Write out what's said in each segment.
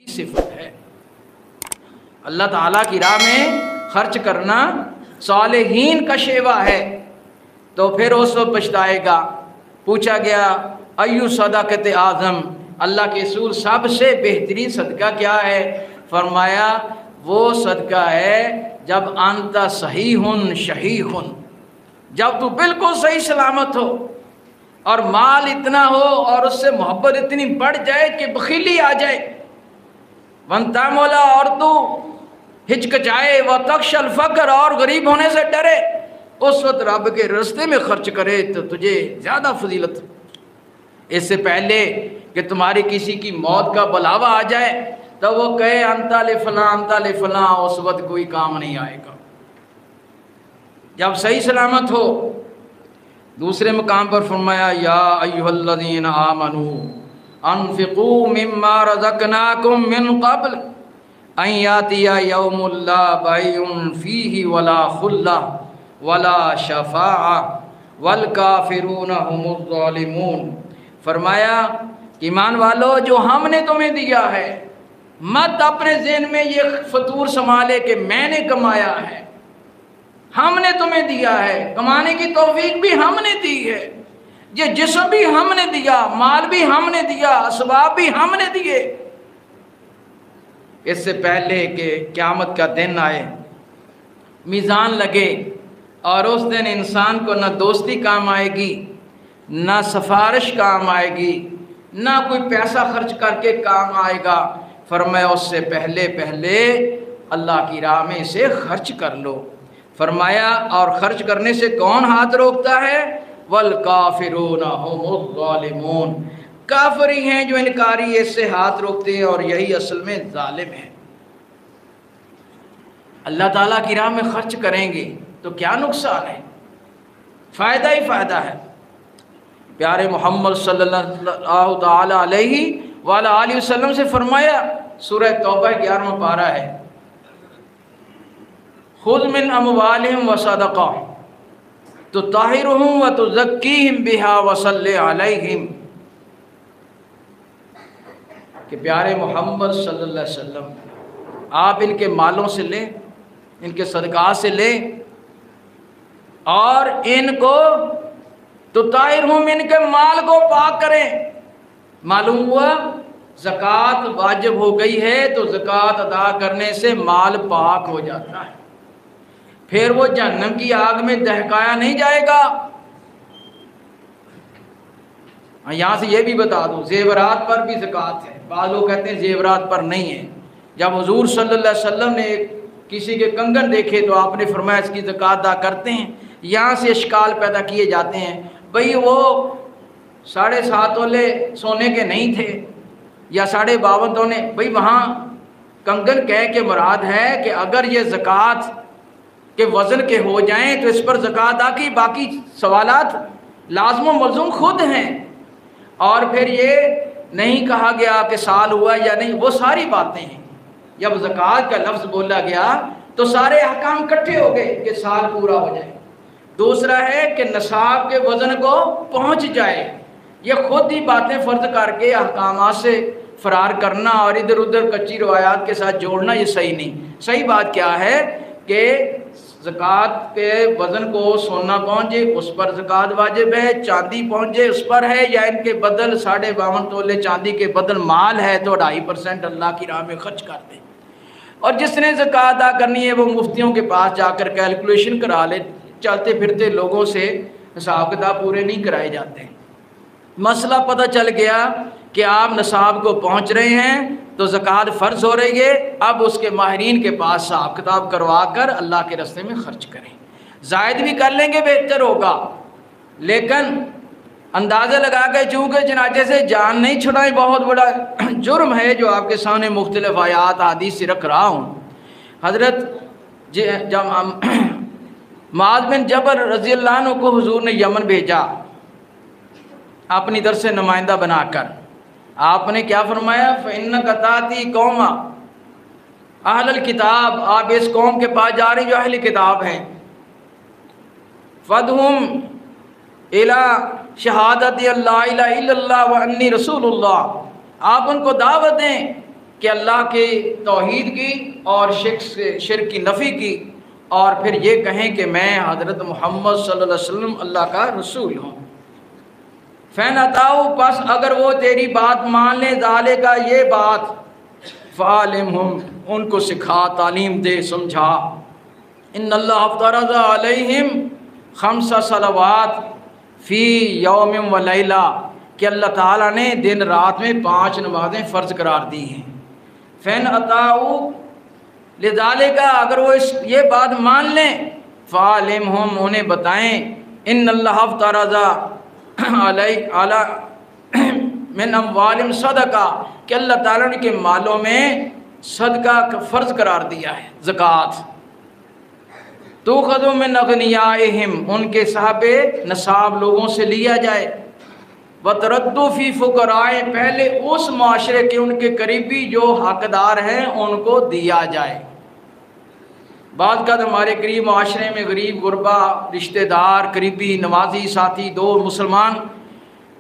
صفت ہے۔ اللہ تعالیٰ کی راہ میں خرچ کرنا صالحین کا شیوا ہے، تو پھر اس وقت پچھتائے گا۔ پوچھا گیا ایو صدقۃ اعظم، اللہ کے رسول سب سے بہترین صدقہ کیا ہے؟ فرمایا وہ صدقہ ہے جب انت صحیح شحیح، جب تو بالکل صحیح سلامت ہو اور مال اتنا ہو اور اس سے محبت اتنی بڑھ جائے کہ بخیلی آ جائے، ونتا مولا، اور تو ہچکچائے، و تخشى الفقر، اور غریب ہونے سے ڈرے، اس وقت رب کے راستے میں خرچ کرے تو تجھے زیادہ فضیلت۔ اس سے پہلے کہ تمہاری کسی کی موت کا بلاوا آ جائے تو وہ کہے انتا لفلاں انتا لفلاں، اس وقت کوئی کام نہیں آئے گا۔ جب صحیح سلامت ہو۔ دوسرے مقام پر فرمایا یا ایھا الذین آمنوا انفقوا مما رزقناکم من قبل ان یاتی یوم لا بیع فیہ ولا خلہ ولا شفاعہ والکافرون هم الظالمون۔ فرمایا کہ ایمان والو، جو ہم نے تمہیں دیا ہے مت اپنے ذہن میں یہ فطور سنبھالے کہ میں نے کمایا ہے۔ ہم نے تمہیں دیا ہے، کمانے کی توفیق بھی ہم نے دی ہے، یہ جسم بھی ہم نے دیا، مال بھی ہم نے دیا، اسباب بھی ہم نے دیے۔ اس سے پہلے کہ قیامت کا دن آئے، میزان لگے، اور اس دن انسان کو نہ دوستی کام آئے گی، نہ سفارش کام آئے گی، نہ کوئی پیسہ خرچ کر کے کام آئے گا۔ فرمایا اس سے پہلے اللہ کی راہ میں اسے خرچ کر لو۔ فرمایا اور خرچ کرنے سے کون ہاتھ روکتا ہے؟ والکافرون هم الظالمون، کافر ہی ہیں جو انکاری اس سے ہاتھ روکتے ہیں، اور یہی اصل میں ظالم ہیں۔ اللہ تعالیٰ کی راہ میں خرچ کریں گے تو کیا نقصان ہے؟ فائدہ ہی فائدہ ہے۔ پیارے محمد صلی اللہ تعالیٰ علیہ وآلہ وسلم سے فرمایا، سورہ توبہ 11واں پارہ ہے، خذ من اموالہم وصدقہ تطہرہم وتزکیہم بہا وصلی علیہم، کہ پیارے محمد صلی اللہ علیہ وسلم آپ ان کے مالوں سے لیں، ان کے صدقات سے لیں، اور ان کو تطہرہم، ان کے مال کو پاک کریں۔ معلوم ہوا زکوٰۃ واجب ہو گئی ہے تو زکوٰۃ ادا کرنے سے مال پاک ہو جاتا ہے، پھر وہ جہنم کی آگ میں دہکایا نہیں جائے گا۔ یہاں سے یہ بھی بتا دوں، زیورات پر بھی زکوٰۃ ہے۔ بعض لوگ کہتے ہیں زیورات پر نہیں ہے۔ جب حضور صلی اللہ علیہ وسلم نے کسی کے کنگن دیکھے تو آپ نے فرمایا اس کی زکوٰۃ ادا کرتے ہیں۔ یہاں سے اشکال پیدا کیے جاتے ہیں، بھئی وہ 7.5 تولے سونے کے نہیں تھے یا 52.5 تونے، بھئی وہاں کنگن کہہ کے مراد ہے کہ اگر یہ زکوٰۃ کے وزن کے ہو جائیں تو اس پر زکوٰۃ ادا کی، باقی سوالات لازم و ملزوم خود ہیں۔ اور پھر یہ نہیں کہا گیا کہ سال ہوا یا نہیں، وہ ساری باتیں ہیں۔ جب زکوٰۃ کا لفظ بولا گیا تو سارے احکام اکٹھے ہو گئے کہ سال پورا ہو جائے۔ دوسرا ہے کہ نصاب کے وزن کو پہنچ جائے۔ یہ خود ہی باتیں فرض کر کے احکامات سے فرار کرنا اور ادھر ادھر کچی روایات کے ساتھ جوڑنا یہ صحیح نہیں۔ صحیح بات کیا ہے کہ زکوٰۃ کے وزن کو سونا پہنچے اس پر زکوٰۃ واجب ہے، چاندی پہنچے اس پر ہے، یا ان کے بدل 52.5 تولے چاندی کے بدل مال ہے تو 2.5% اللہ کی راہ میں خرچ کر دیں۔ اور جس نے زکوٰۃ ادا کرنی ہے وہ مفتیوں کے پاس جا کر کیلکولیشن کرا لے، چلتے پھرتے لوگوں سے حساب کتاب پورے نہیں کرائے جاتے۔ مسئلہ پتہ چل گیا کہ آپ نصاب کو پہنچ رہے ہیں تو زکوٰۃ فرض ہو رہی ہے، اب اس کے ماہرین کے پاس حساب کتاب کروا کر اللہ کے راستے میں خرچ کریں۔ زائد بھی کر لیں گے بہتر ہوگا، لیکن اندازہ لگا کے چونکہ چنانچہ سے جان نہیں چھڑائیں، بہت بڑا جرم ہے جو آپ کے سامنے مختلف آیات حدیث سے رکھ رہا ہوں۔ حضرت جب معاذ بن جبل رضی اللہ عنہ کو حضور نے یمن بھیجا اپنی طرف سے نمائندہ بنا کر، آپ نے کیا فرمایا؟ فَإِنَّكَ تَأْتِي قَوْمًا اہل الکتاب، آپ اس قوم کے پاس جا رہے ہیں جو اہل کتاب ہیں، فَادْعُوهُمْ إِلَىٰ شَهَادَةِ اللَّهِ إِلَّا اللَّهُ وَأَنِّي رَسُولُ اللَّهِ، آپ ان کو دعوت دیں کہ اللہ کی توحید کی اور شرک کی نفی کی، اور پھر یہ کہیں کہ میں حضرت محمد صلی اللہ علیہ وسلم اللہ کا رسول ہوں۔ فَإِنْ أَطَاعُوكَ، پس اگر وہ تیری بات مان لیں، ذَلِكَ یہ بات، فَعَلِمْهُمْ ان کو سکھا، تعلیم دے، سمجھا، ان اللہ افترض علیہم 5 صلوات فی یوم و لیلہ، کہ اللہ تعالیٰ نے دن رات میں 5 نمازیں فرض قرار دی ہیں۔ فَإِنْ أَطَاعُوكَ لِذَلِكَ، اگر وہ یہ بات مان لیں، فَعَلِمْهُمْ انہیں بتائیں، ان اللہ افترض من اموالہم صدقہ، کہ اللہ تعالیٰ نے کے مالوں میں صدقہ کا فرض قرار دیا ہے، زکوٰۃ۔ تُؤْخَذُ مِنْ أَغْنِيَائِهِمْ، ان کے صاحب نصاب لوگوں سے لیا جائے، وَتُرَدُّ فِي فُقَرَاءِ، پہلے اس معاشرے کے ان کے قریبی جو حقدار ہیں ان کو دیا جائے۔ بعض کا ہمارے قریب معاشرے میں غریب غربا رشتہ دار قریبی نمازی ساتھی دو مسلمان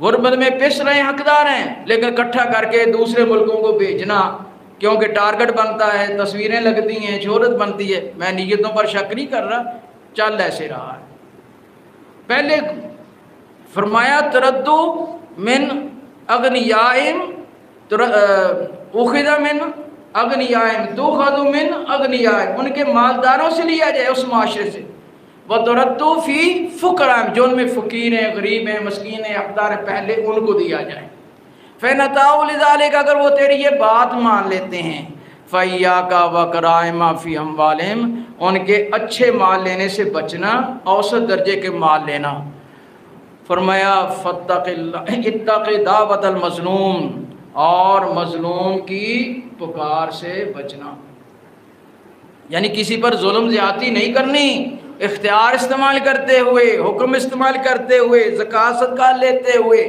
غربت میں پس رہے ہیں، حقدار ہیں، لیکن اکٹھا کر کے دوسرے ملکوں کو بھیجنا، کیونکہ ٹارگٹ بنتا ہے، تصویریں لگتی ہیں، شہرت بنتی ہے۔ میں نیتوں پر شک نہیں کر رہا، چل ایسے رہا ہے۔ پہلے فرمایا تردو من اغنیائم، اخذ من اغنیائم، تؤخذ من اغنیائم، ان کے مالداروں سے لیا جائے اس معاشرے سے، وتردو فی فقراء، جو ان میں فقیر ہیں، غریب ہیں، مسکین ہیں، حقدار ہیں، پہلے ان کو دیا جائے۔ فَإِنْ أَطَاعُوا لِذَلِكَ، اگر وہ تیری یہ بات مان لیتے ہیں، فَإِيَّاكَ وَكَرَائِمَ مَا فِي أَمْوَالِهِمْ، ان کے اچھے مال لینے سے بچنا، اوسط درجے کے مال لینا۔ فرمایا اتق دعوت المظلوم، اور مظلوم کی پکار سے بچنا، یعنی کسی پر ظلم زیادتی نہیں کرنی، اختیار استعمال کرتے ہوئے، حکم استعمال کرتے ہوئے، زکوٰۃ صدقہ لیتے ہوئے،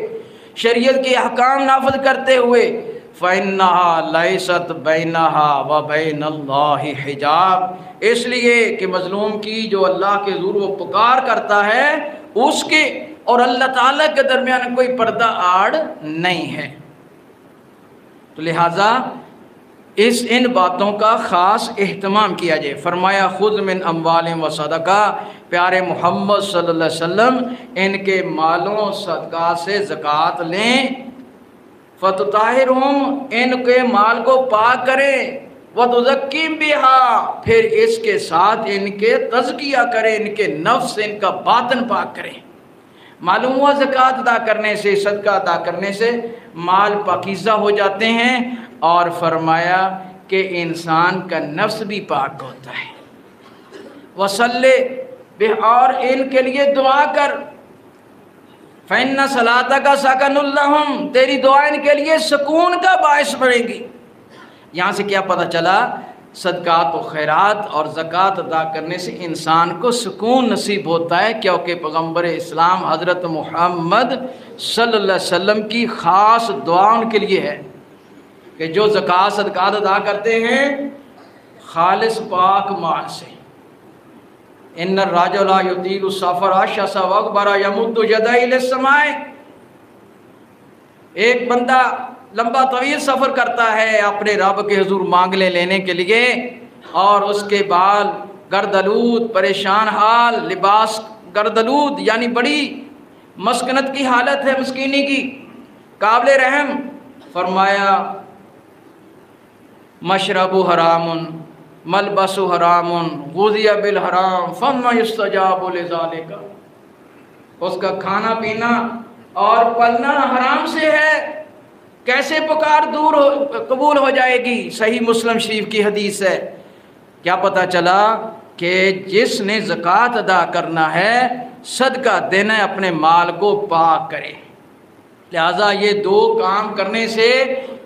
شریعت کے احکام نافذ کرتے ہوئے۔ فَإِنَّهَا لَيْسَتْ بَيْنَهَا وَبَيْنَ اللَّهِ حِجَابٌ، اس لیے کہ مظلوم کی جو اللہ کے حضور وہ پکار کرتا ہے، اس کے اور اللہ تعالیٰ کے درمیان کوئی پردہ آڑ نہیں ہے۔ تو لہٰذا ان باتوں کا خاص اہتمام کیا جائے۔ فرمایا خذ من اموالہم وصدقہ، پیارے محمد صلی اللہ علیہ وسلم ان کے مالوں صدقہ سے زکوٰۃ لیں، فتطہرہم، ان کے مال کو پاک کریں، وتزکیم بہا، پھر اس کے ساتھ ان کے تزکیہ کریں، ان کے نفس، ان کا باطن پاک کریں۔ معلوم ہوا زکوٰۃ ادا کرنے سے، صدقہ ادا کرنے سے مال پاکیزہ ہو جاتے ہیں، اور فرمایا کہ انسان کا نفس بھی پاک ہوتا ہے۔ وصلی بہ، اور ان کے لیے دعا کر، فإن صلاتک سکن لہم، تیری دعا ان کے لیے سکون کا باعث بنے گی۔ یہاں سے کیا پتہ چلا؟ صدقات و خیرات اور زکوٰۃ ادا کرنے سے انسان کو سکون نصیب ہوتا ہے، کیونکہ پیغمبر اسلام حضرت محمد صلی اللہ علیہ وسلم کی خاص دعا ان کے لیے ہے کہ جو زکوٰۃ صدقات ادا کرتے ہیں خالص پاک مال سے، ان الرجل یطیل السفر اشعث اغبر یمد یدیہ الی السماء، ایک بندہ لمبا طویل سفر کرتا ہے اپنے رب کے حضور مانگنے لینے کے لیے، اور اس کے بال گردالود، پریشان حال، لباس گردالود، یعنی بڑی مسکنت کی حالت ہے، مسکینی کی، قابل رحم۔ فرمایا مشرب حرام، ملبس حرام، غذی بالحرام، فما یستجاب لذالک، اس کا کھانا پینا اور پلنا حرام سے ہے، کیسے پکار قبول ہو جائے گی؟ صحیح مسلم شریف کی حدیث ہے۔ کیا پتہ چلا کہ جس نے زکوٰۃ ادا کرنا ہے، صدقہ دینا ہے، اپنے مال کو پاک کرے۔ لہٰذا یہ دو کام کرنے سے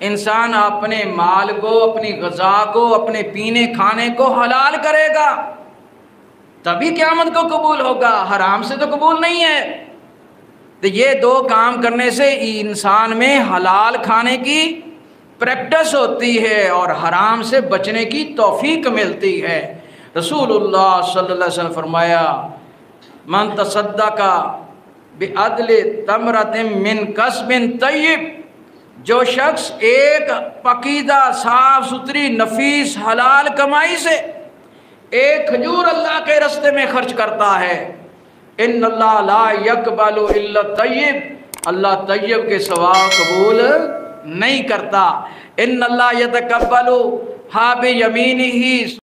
انسان اپنے مال کو، اپنی غذا کو، اپنے پینے کھانے کو حلال کرے گا، تبھی قیامت کو قبول ہوگا، حرام سے تو قبول نہیں ہے۔ تو یہ دو کام کرنے سے انسان میں حلال کھانے کی پریکٹس ہوتی ہے اور حرام سے بچنے کی توفیق ملتی ہے۔ رسول اللہ صلی اللہ علیہ وسلم فرمایا من تصدق بعدل تمرۃ من کسب طیب، جو شخص ایک پاکیزہ صاف ستھری نفیس حلال کمائی سے ایک کھجور اللہ کے راستے میں خرچ کرتا ہے، ان اللہ لا یقبل الا طیب، اللہ طیب کے سوا قبول نہیں کرتا، ان اللہ یتقبل ہا بیمینہ